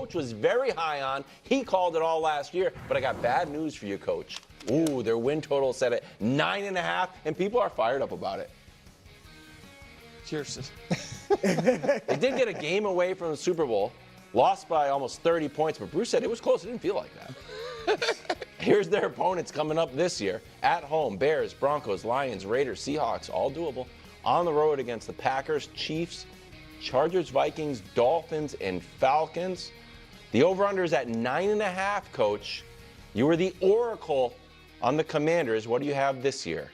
Coach was very high on. He called it all last year, but I got bad news for you, Coach. Ooh, their win total set at 9.5, and people are fired up about it. Cheers. They did get a game away from the Super Bowl, lost by almost 30 points, but Bruce said it was close. It didn't feel like that. Here's their opponents coming up this year. At home, Bears, Broncos, Lions, Raiders, Seahawks, all doable. On the road against the Packers, Chiefs, Chargers, Vikings, Dolphins, and Falcons. The over-under is at 9.5, Coach. You were the oracle on the Commanders. What do you have this year?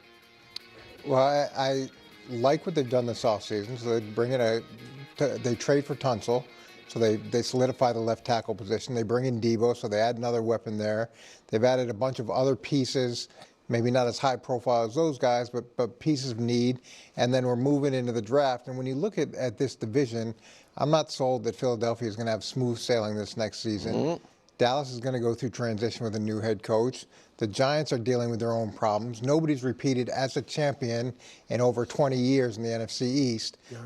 Well, I like what they've done this offseason. So they bring in they trade for Tunsil. So they solidify the left tackle position. They bring in Debo, so they add another weapon there. They've added a bunch of other pieces, maybe not as high profile as those guys, but pieces of need. And then we're moving into the draft. And when you look at this division, I'm not sold that Philadelphia is going to have smooth sailing this next season. Mm-hmm. Dallas is going to go through transition with a new head coach. The Giants are dealing with their own problems. Nobody's repeated as a champion in over 20 years in the NFC East. Yeah.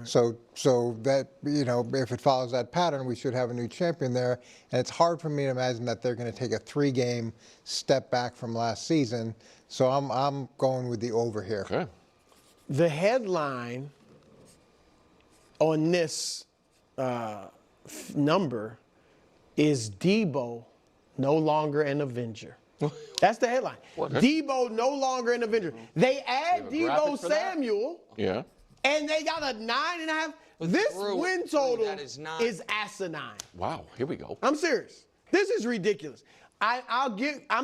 So that, if it follows that pattern, we should have a new champion there. And it's hard for me to imagine that they're going to take a 3-game step back from last season. So I'm going with the over here. Okay. The headline on this number is Debo no longer an Avenger. That's the headline. What? Debo no longer an Avenger. They add Debo Samuel. Yeah. And they got a 9.5. This win total is asinine. Wow, here we go. I'm serious. This is ridiculous. I'm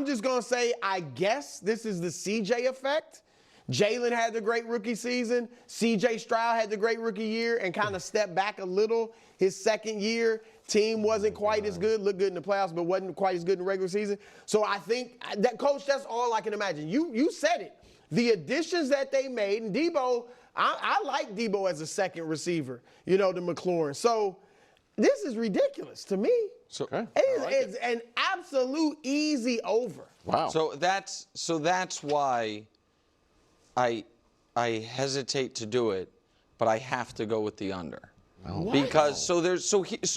just gonna say, I guess this is the CJ effect. Jalen had the great rookie season. CJ Stroud had the great rookie year and kind of stepped back a little his second year. Team wasn't quite as good, looked good in the playoffs, but wasn't quite as good in the regular season. So I think that, Coach, that's all I can imagine. You said it. The additions that they made, and Debo, I like Debo as a second receiver, to McLaurin. So this is ridiculous to me. So it's an absolute easy over. Wow. So that's why I hesitate to do it, but I have to go with the under. Oh. Because so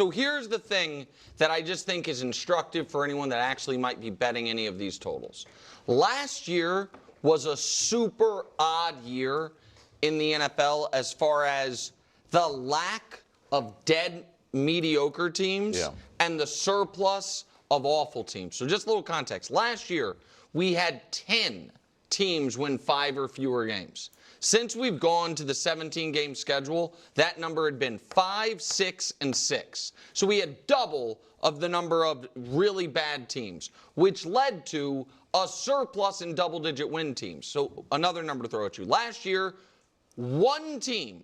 here's the thing that I just think is instructive for anyone that actually might be betting any of these totals. Last year was a super odd year in the NFL as far as the lack of dead mediocre teams and the surplus of awful teams. So just a little context. Last year, we had 10 teams win 5 or fewer games. Since we've gone to the 17-game schedule, that number had been 5, 6, and 6. So we had double of the number of really bad teams, which led to a surplus in double-digit win teams. So another number to throw at you. Last year, 1 team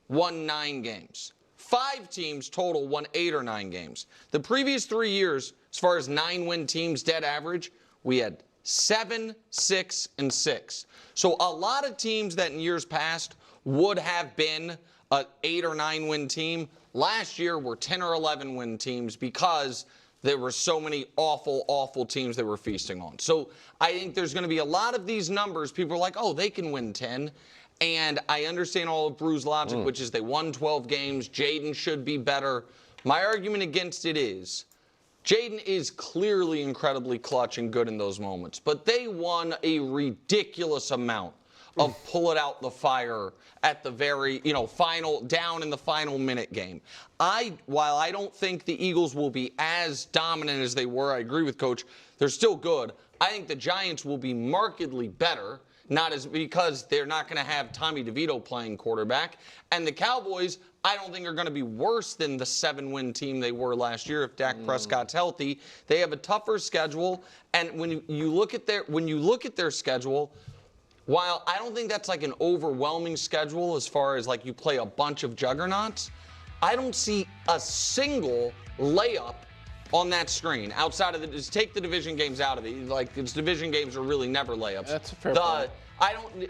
won 9 games. 5 teams total won 8 or 9 games. The previous 3 years, as far as 9-win teams dead average, we had 7, 6, and 6. So a lot of teams that in years past would have been an 8 or 9 win team, last year were 10 or 11 win teams because there were so many awful, awful teams that were feasting on. So I think there's going to be a lot of these numbers. People are like, oh, they can win 10. And I understand all of Brew's logic, which is they won 12 games. Jaden should be better. My argument against it is Jaden is clearly incredibly clutch and good in those moments, but they won a ridiculous amount of pull it out the fire at the very, down in the final minute game. While I don't think the Eagles will be as dominant as they were, I agree with Coach, they're still good. I think the Giants will be markedly better, because they're not going to have Tommy DeVito playing quarterback. And the Cowboys, I don't think are going to be worse than the 7-win team they were last year if Dak Prescott's healthy. They have a tougher schedule, and when you look at their schedule, while I don't think that's like an overwhelming schedule as far as like you play a bunch of juggernauts, I don't see a single layup on that screen outside of just take the division games out of it. Like its division games are really never layups. That's a fair point.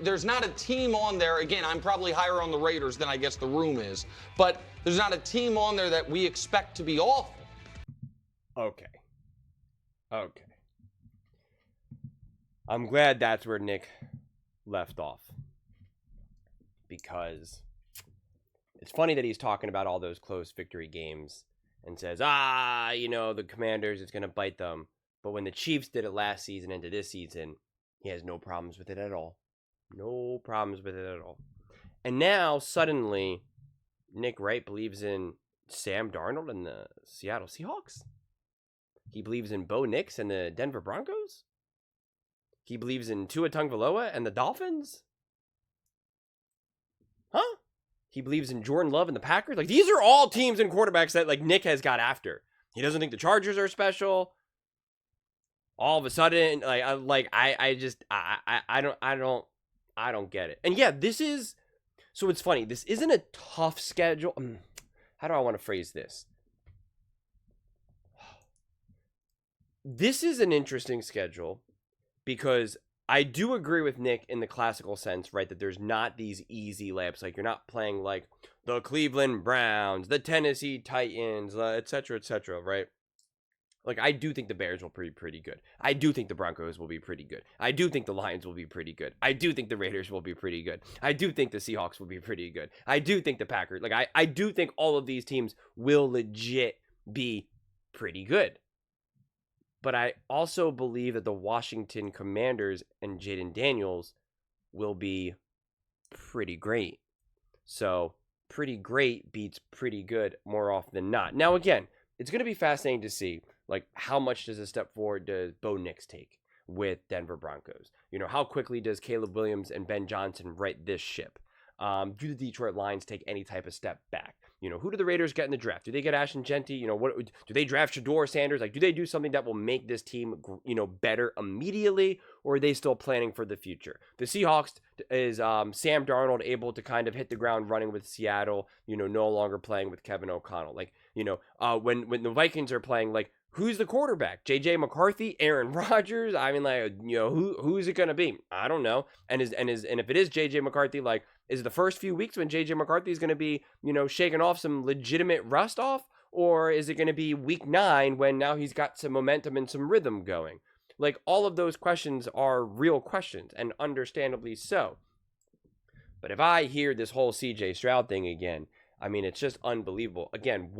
There's not a team on there. Again, I'm probably higher on the Raiders than I guess the room is, but there's not a team on there that we expect to be awful. Okay. I'm glad that's where Nick left off, because it's funny that he's talking about all those close victory games and says, the Commanders, it's going to bite them. But when the Chiefs did it last season into this season, he has no problems with it at all. No problems with it at all. And now, suddenly, Nick Wright believes in Sam Darnold and the Seattle Seahawks. He believes in Bo Nix and the Denver Broncos. He believes in Tua Tagovailoa and the Dolphins. Huh? He believes in Jordan Love and the Packers. Like, these are all teams and quarterbacks that, like, Nick has got after. He doesn't think the Chargers are special. All of a sudden, I don't get it. And yeah, so it's funny. This isn't a tough schedule. How do I want to phrase this? This is an interesting schedule because I do agree with Nick in the classical sense, right? That there's not these easy layups. Like, you're not playing like the Cleveland Browns, the Tennessee Titans, et cetera, right? Like, I do think the Bears will be pretty good. I do think the Broncos will be pretty good. I do think the Lions will be pretty good. I do think the Raiders will be pretty good. I do think the Seahawks will be pretty good. I do think the Packers, like, I do think all of these teams will legit be pretty good. But I also believe that the Washington Commanders and Jaden Daniels will be pretty great. So, pretty great beats pretty good more often than not. Now, again, it's going to be fascinating to see, like, how much does a step forward does Bo Nix take with Denver Broncos? How quickly does Caleb Williams and Ben Johnson right this ship? Do the Detroit Lions take any type of step back? Who do the Raiders get in the draft? Do they get Ashton Genty? What do they draft? Shador Sanders? Like, do they do something that will make this team, better immediately, or are they still planning for the future? The Seahawks is Sam Darnold able to kind of hit the ground running with Seattle? No longer playing with Kevin O'Connell. Like, when the Vikings are playing, like, who's the quarterback? J.J. McCarthy, Aaron Rodgers. I mean, like, who's it gonna be? I don't know. And if it is J.J. McCarthy, like, is it the first few weeks when J.J. McCarthy is gonna be, shaking off some legitimate rust off, or is it gonna be week 9 when now he's got some momentum and some rhythm going? Like, all of those questions are real questions, and understandably so. But if I hear this whole C.J. Stroud thing again, I mean, it's just unbelievable. Again,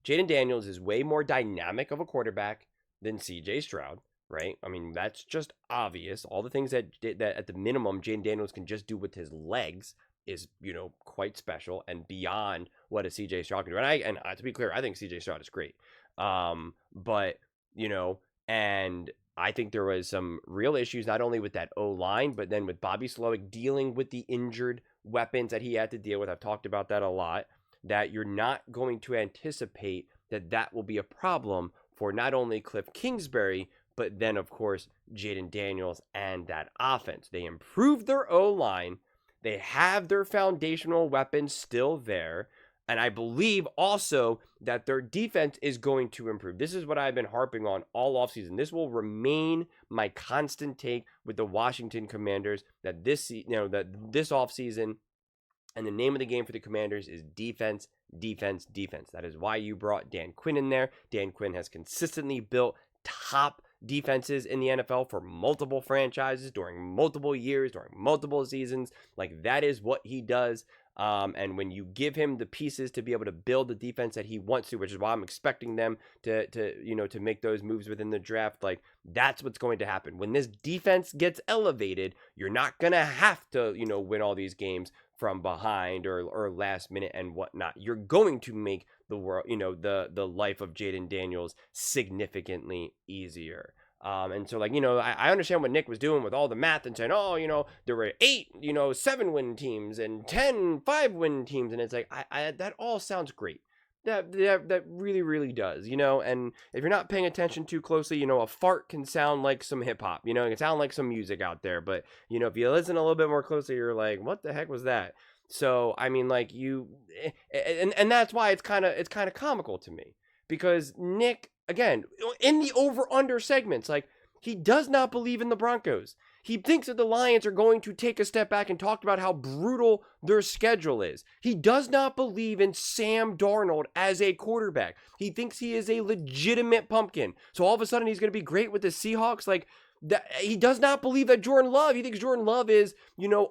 Jaden Daniels is way more dynamic of a quarterback than C.J. Stroud, right? I mean, that's just obvious. All the things that at the minimum Jaden Daniels can just do with his legs is, quite special and beyond what a C.J. Stroud can do. And to be clear, I think C.J. Stroud is great. But, and I think there was some real issues, not only with that O-line, but then with Bobby Slowick dealing with the injured weapons that he had to deal with. I've talked about that a lot. That you're not going to anticipate that will be a problem for not only Cliff Kingsbury, but then, of course, Jaden Daniels and that offense. They improved their O-line. They have their foundational weapons still there. And I believe also that their defense is going to improve. This is what I've been harping on all offseason. This will remain my constant take with the Washington Commanders, that this offseason, and the name of the game for the Commanders is defense, defense, defense. That is why you brought Dan Quinn in there. Dan Quinn has consistently built top defenses in the NFL for multiple franchises during multiple years, during multiple seasons. Like, that is what he does. And when you give him the pieces to be able to build the defense that he wants to, which is why I'm expecting them to make those moves within the draft, like, that's what's going to happen. When this defense gets elevated, you're not going to have to, win all these games from behind or last minute and whatnot. You're going to make the world, the life of Jaden Daniels significantly easier. And so, like, I understand what Nick was doing with all the math and saying, there were 8, 7-win teams and 10 5-win teams. And it's like, that all sounds great. That really, really does, and if you're not paying attention too closely, a fart can sound like some hip hop, it can sound like some music out there, but, if you listen a little bit more closely, you're like, what the heck was that? So, I mean, like, and that's why it's kind of comical to me, because Nick, again, in the over-under segments, like, he does not believe in the Broncos. He thinks that the Lions are going to take a step back and talk about how brutal their schedule is. He does not believe in Sam Darnold as a quarterback. He thinks he is a legitimate pumpkin. So all of a sudden he's going to be great with the Seahawks. Like, he does not believe that Jordan Love. He thinks Jordan Love is,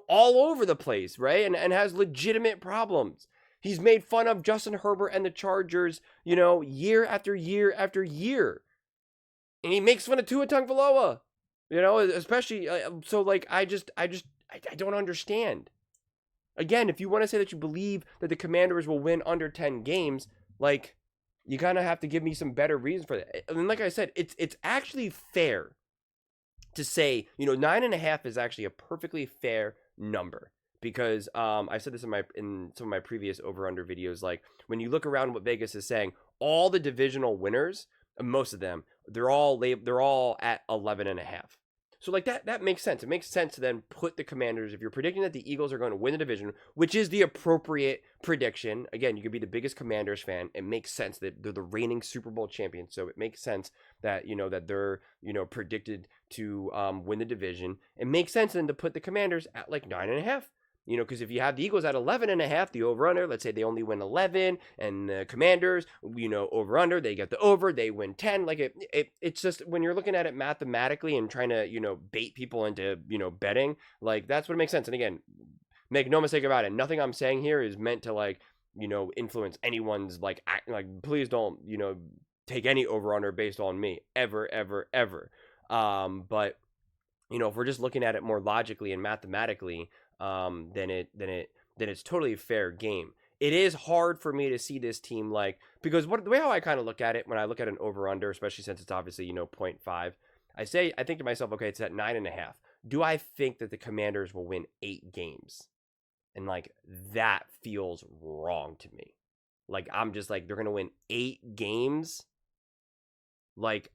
all over the place, right? And has legitimate problems. He's made fun of Justin Herbert and the Chargers, you know, year after year after year. And he makes fun of Tua Tagovailoa, you know, especially, so like, I don't understand. Again, if you want to say that you believe that the Commanders will win under 10 games, like, you kind of have to give me some better reasons for that. And like I said, it's actually fair to say, you know, 9.5 is actually a perfectly fair number. Because I said this in some of my previous over-under videos, like, when you look around what Vegas is saying, all the divisional winners, most of them, they're all at 11.5. So like that makes sense. It makes sense to then put the Commanders, if you're predicting that the Eagles are going to win the division, which is the appropriate prediction. Again, you could be the biggest Commanders fan. It makes sense that they're the reigning Super Bowl champions. So it makes sense that, you know, that they're, you know, predicted to win the division. It makes sense then to put the Commanders at like 9.5. You know, because if you have the Eagles at 11.5, the over-under, let's say they only win 11, and the Commanders, you know, over-under, they get the over, they win 10. Like, it's just, when you're looking at it mathematically and trying to, you know, bait people into, you know, betting, like, that's what makes sense. And again, make no mistake about it, nothing I'm saying here is meant to, like, you know, influence anyone's, like, please don't, you know, take any over-under based on me, ever, ever, ever. But, you know, if we're just looking at it more logically and mathematically, then it's totally a fair game. It is hard for me to see this team, like, because the way how I kind of look at it when I look at an over-under, especially since it's obviously, you know, 0.5, I think to myself, okay, it's at 9.5. Do I think that the Commanders will win 8 games? And like, that feels wrong to me. Like, I'm just like, they're going to win 8 games? Like,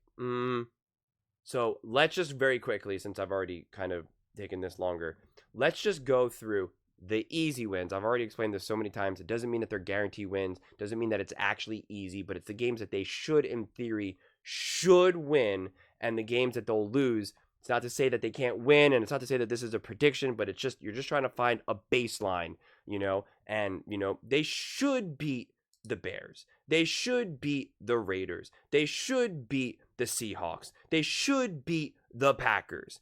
So let's just very quickly, since I've already kind of taken this longer, let's just go through the easy wins. I've already explained this so many times. It doesn't mean that they're guaranteed wins. Doesn't mean that it's actually easy, but it's the games that they should, in theory, should win, and the games that they'll lose. It's not to say that they can't win, and it's not to say that this is a prediction, but it's just, you're just trying to find a baseline, you know, and, you know, they should beat the Bears. They should beat the Raiders. They should beat the Seahawks. They should beat the Packers.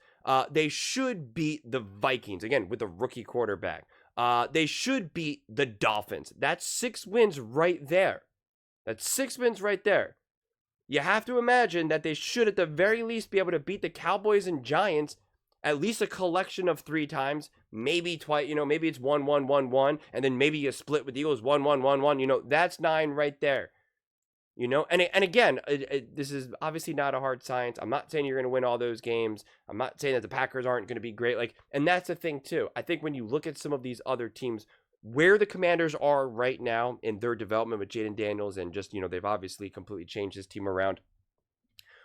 They should beat the Vikings, again, with a rookie quarterback. They should beat the Dolphins. That's 6 wins right there. That's 6 wins right there. You have to imagine that they should at the very least be able to beat the Cowboys and Giants at least a collection of 3 times, maybe twice, you know, maybe it's 1-1-1-1, and then maybe you split with the Eagles 1-1-1-1, you know, that's 9 right there. You know, and again, this is obviously not a hard science. I'm not saying you're going to win all those games. I'm not saying that the Packers aren't going to be great. Like, and that's the thing too. I think when you look at some of these other teams, where the Commanders are right now in their development with Jaden Daniels, and just, you know, they've obviously completely changed this team around.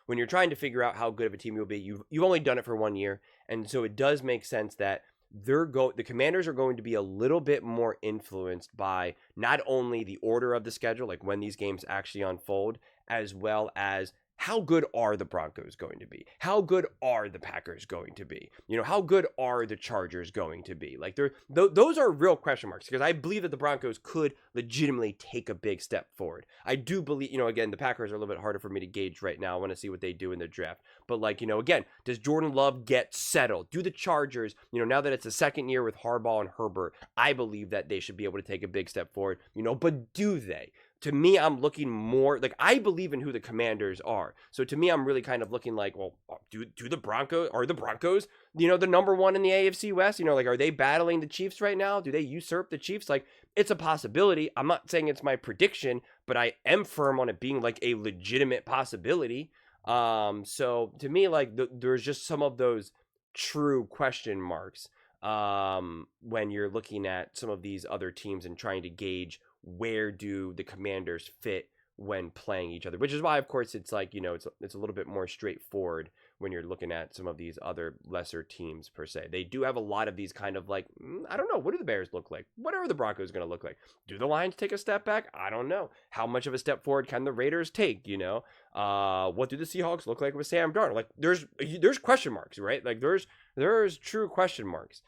When you're trying to figure out how good of a team you'll be, you've only done it for 1 year, and so it does make sense that the Commanders are going to be a little bit more influenced by not only the order of the schedule, like when these games actually unfold, as well as how good are the Broncos going to be? How good are the Packers going to be? You know, how good are the Chargers going to be? Like, those are real question marks, because I believe that the Broncos could legitimately take a big step forward. I do believe, you know, again, the Packers are a little bit harder for me to gauge right now. I want to see what they do in the draft. But, like, you know, again, does Jordan Love get settled? Do the Chargers, you know, now that it's the second year with Harbaugh and Herbert, I believe that they should be able to take a big step forward, you know, but do they? To me, I'm looking more, like, I believe in who the Commanders are. So to me, I'm really kind of looking like, well, are the Broncos, you know, the number 1 in the AFC West? You know, like, are they battling the Chiefs right now? Do they usurp the Chiefs? Like, it's a possibility. I'm not saying it's my prediction, but I am firm on it being like a legitimate possibility. So to me, like, there's just some of those true question marks when you're looking at some of these other teams and trying to gauge where do the Commanders fit when playing each other, which is why, of course, it's like, you know, it's a little bit more straightforward when you're looking at some of these other lesser teams per se. They do have a lot of these kind of like, I don't know, what do the Bears look like? What are the Broncos going to look like? Do the Lions take a step back? I don't know. How much of a step forward can the Raiders take, you know? What do the Seahawks look like with Sam Darnold? Like, there's question marks, right? Like, there's true question marks.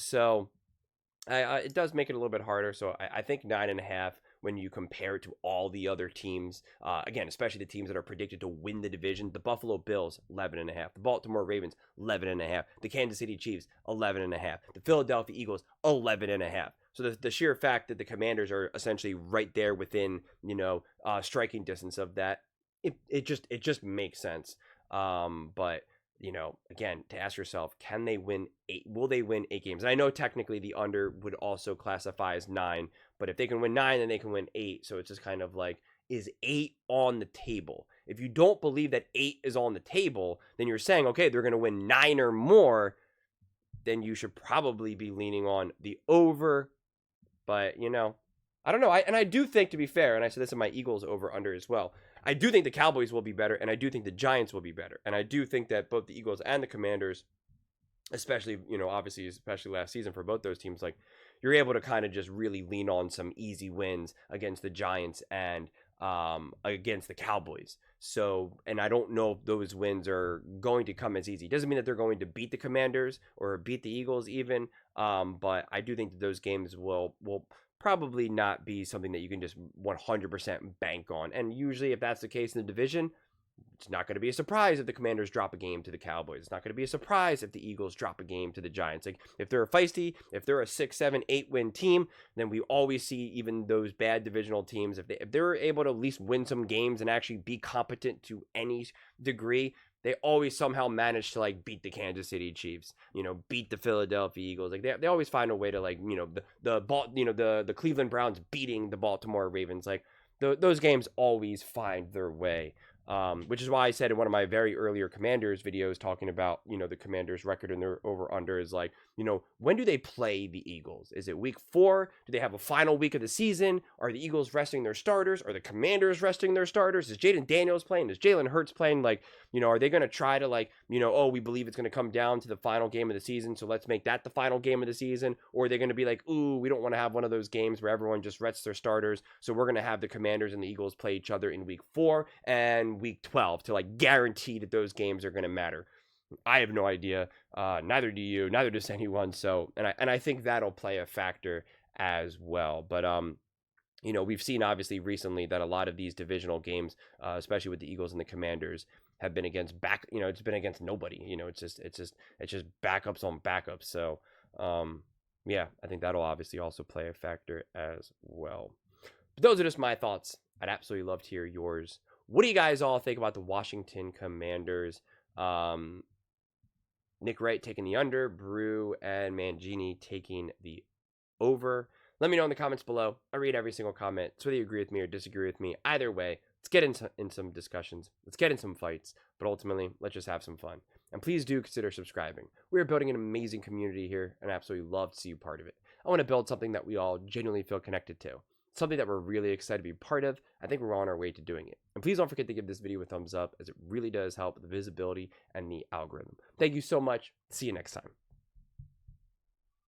So it does make it a little bit harder. So I think 9.5 when you compare it to all the other teams. Again, especially the teams that are predicted to win the division. The Buffalo Bills, 11.5. The Baltimore Ravens, 11.5. The Kansas City Chiefs, 11.5. The Philadelphia Eagles, 11.5. So the sheer fact that the Commanders are essentially right there within, striking distance of that, it just makes sense. But again, to ask yourself, can they win 8? Will they win 8 games? And I know technically the under would also classify as 9, but if they can win 9, then they can win 8. So it's just kind of like, is 8 on the table? If you don't believe that 8 is on the table, then you're saying, okay, they're going to win 9 or more, then you should probably be leaning on the over. But, I don't know. I do think, to be fair, and I said this in my Eagles over under as well, I do think the Cowboys will be better, and I do think the Giants will be better. And I do think that both the Eagles and the Commanders, especially, obviously, especially last season for both those teams, like, you're able to kind of just really lean on some easy wins against the Giants and against the Cowboys. So, and I don't know if those wins are going to come as easy. Doesn't mean that they're going to beat the Commanders or beat the Eagles even, but I do think that those games will probably not be something that you can just 100% bank on. And usually if that's the case in the division, it's not going to be a surprise if the Commanders drop a game to the Cowboys. It's not going to be a surprise if the Eagles drop a game to the Giants. Like, if they're feisty, if they're a 6, 7, 8 win team, then we always see even those bad divisional teams, if they're able to at least win some games and actually be competent to any degree, they always somehow manage to beat the Kansas City Chiefs, beat the Philadelphia Eagles. Like, they always find a way to the Cleveland Browns beating the Baltimore Ravens. Like, those games always find their way. Which is why I said in one of my very earlier Commanders videos talking about, the Commanders record and their over-under is like, when do they play the Eagles? Is it week 4? Do they have a final week of the season? Are the Eagles resting their starters? Are the Commanders resting their starters? Is Jaden Daniels playing? Is Jalen Hurts playing? Like, are they going to try to oh, we believe it's going to come down to the final game of the season, so let's make that the final game of the season? Or are they going to be like, ooh, we don't want to have one of those games where everyone just rests their starters, so we're going to have the Commanders and the Eagles play each other in week 4 and week 12 to guarantee that those games are going to matter? I have no idea. Neither do you. Neither does anyone. So, and I think that'll play a factor as well. But we've seen obviously recently that a lot of these divisional games, especially with the Eagles and the Commanders, have been against it's been against nobody. It's just backups on backups. So, yeah, I think that'll obviously also play a factor as well. But those are just my thoughts. I'd absolutely love to hear yours. What do you guys all think about the Washington Commanders? Nick Wright taking the under, Brew and Mangini taking the over. Let me know in the comments below. I read every single comment. So whether you agree with me or disagree with me, either way, let's get in some discussions. Let's get in some fights. But ultimately, let's just have some fun. And please do consider subscribing. We are building an amazing community here, and I absolutely love to see you part of it. I want to build something that we all genuinely feel connected to. Something that we're really excited to be part of. I think we're on our way to doing it. And please don't forget to give this video a thumbs up, as it really does help the visibility and the algorithm. Thank you so much. See you next time.